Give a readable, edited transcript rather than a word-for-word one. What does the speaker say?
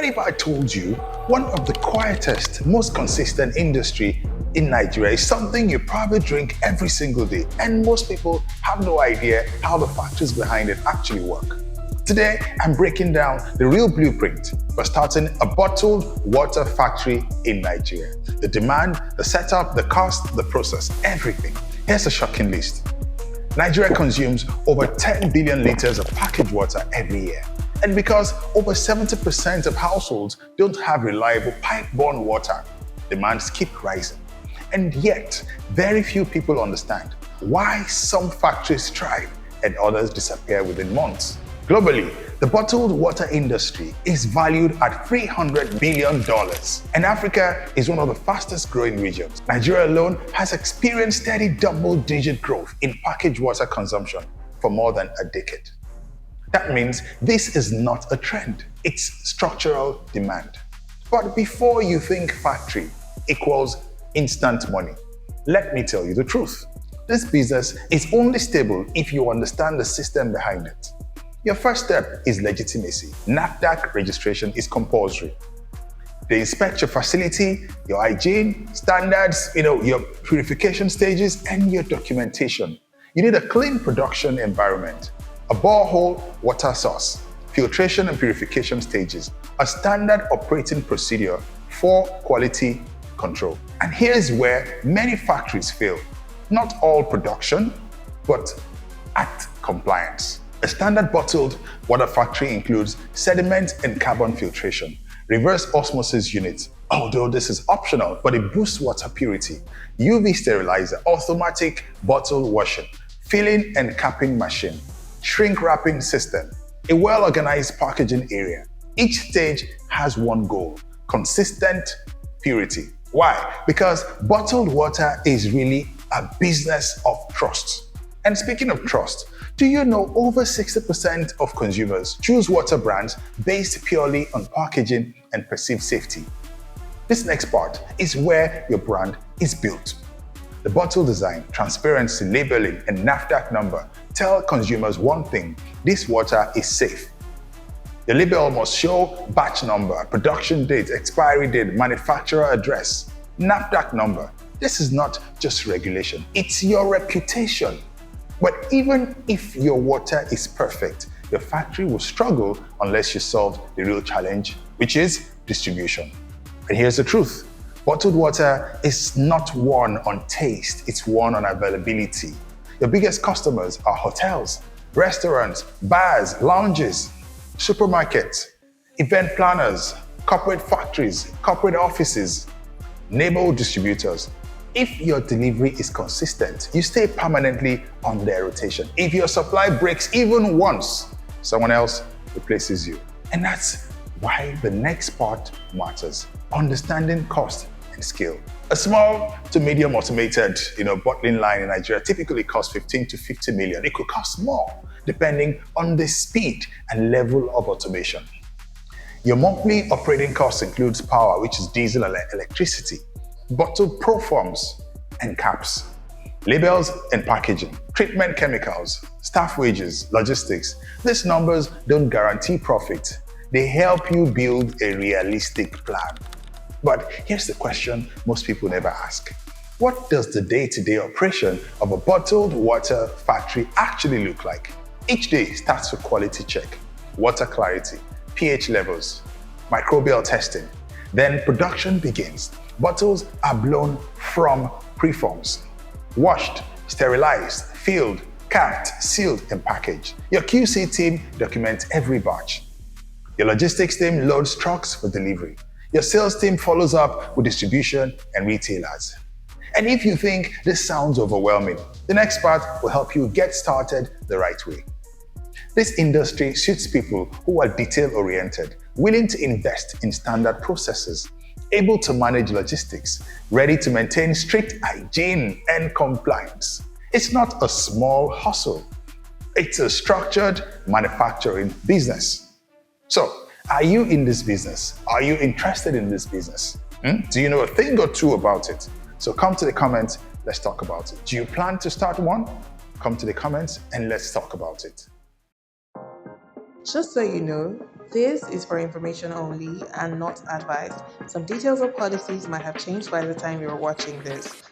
What if I told you one of the quietest, most consistent industry in Nigeria is something you probably drink every single day, and most people have no idea how the factories behind it actually work? Today, I'm breaking down the real blueprint for starting a bottled water factory in Nigeria. The demand, the setup, the cost, the process, everything. Here's a shocking list. Nigeria consumes over 10 billion liters of packaged water every year. And because over 70% of households don't have reliable pipe-borne water, demands keep rising. And yet, very few people understand why some factories thrive and others disappear within months. Globally, the bottled water industry is valued at $300 billion, and Africa is one of the fastest growing regions. Nigeria alone has experienced steady double-digit growth in packaged water consumption for more than a decade. That means this is not a trend, it's structural demand. But before you think factory equals instant money, let me tell you the truth. This business is only stable if you understand the system behind it. Your first step is legitimacy. NAFDAC registration is compulsory. They inspect your facility, your hygiene standards, your purification stages, and your documentation. You need a clean production environment, a borehole water source, filtration and purification stages, a standard operating procedure for quality control. And here's where many factories fail. Not all production, but at compliance. A standard bottled water factory includes sediment and carbon filtration, reverse osmosis units, although this is optional, but it boosts water purity, UV sterilizer, automatic bottle washing, filling and capping machine, shrink wrapping system, a well-organized packaging area. Each stage has one goal: consistent purity. Why? Because bottled water is really a business of trust. And speaking of trust, do you know over 60% of consumers choose water brands based purely on packaging and perceived safety? This next part is where your brand is built. The bottle design, transparency, labeling, and NAFDAC number tell consumers one thing: this water is safe. The label must show batch number, production date, expiry date, manufacturer address, NAFDAC number. This is not just regulation, it's your reputation. But even if your water is perfect, your factory will struggle unless you solve the real challenge, which is distribution. And here's the truth: bottled water is not won on taste, it's won on availability. Your biggest customers are hotels, restaurants, bars, lounges, supermarkets, event planners, corporate factories, corporate offices, neighborhood distributors. If your delivery is consistent, you stay permanently on their rotation. If your supply breaks even once, someone else replaces you. And that's why the next part matters: understanding cost and scale. A small to medium automated bottling line in Nigeria typically costs 15 to 50 million. It could cost more depending on the speed and level of automation. Your monthly operating cost includes power, which is diesel and electricity, bottle proforms and caps, labels and packaging, treatment chemicals, staff wages, logistics. These numbers don't guarantee profit. They help you build a realistic plan. But here's the question most people never ask: what does the day-to-day operation of a bottled water factory actually look like? Each day starts with quality check, water clarity, pH levels, microbial testing. Then production begins. Bottles are blown from preforms, washed, sterilized, filled, capped, sealed, and packaged. Your QC team documents every batch. Your logistics team loads trucks for delivery. Your sales team follows up with distribution and retailers. And if you think this sounds overwhelming, the next part will help you get started the right way. This industry suits people who are detail-oriented, willing to invest in standard processes, able to manage logistics, ready to maintain strict hygiene and compliance. It's not a small hustle. It's a structured manufacturing business. So, are you in this business? Are you interested in this business? Do you know a thing or two about it? So come to the comments, let's talk about it. Do you plan to start one? Come to the comments and let's talk about it. Just so you know, This is for information only and not advice. Some details or policies might have changed by the time you're watching this.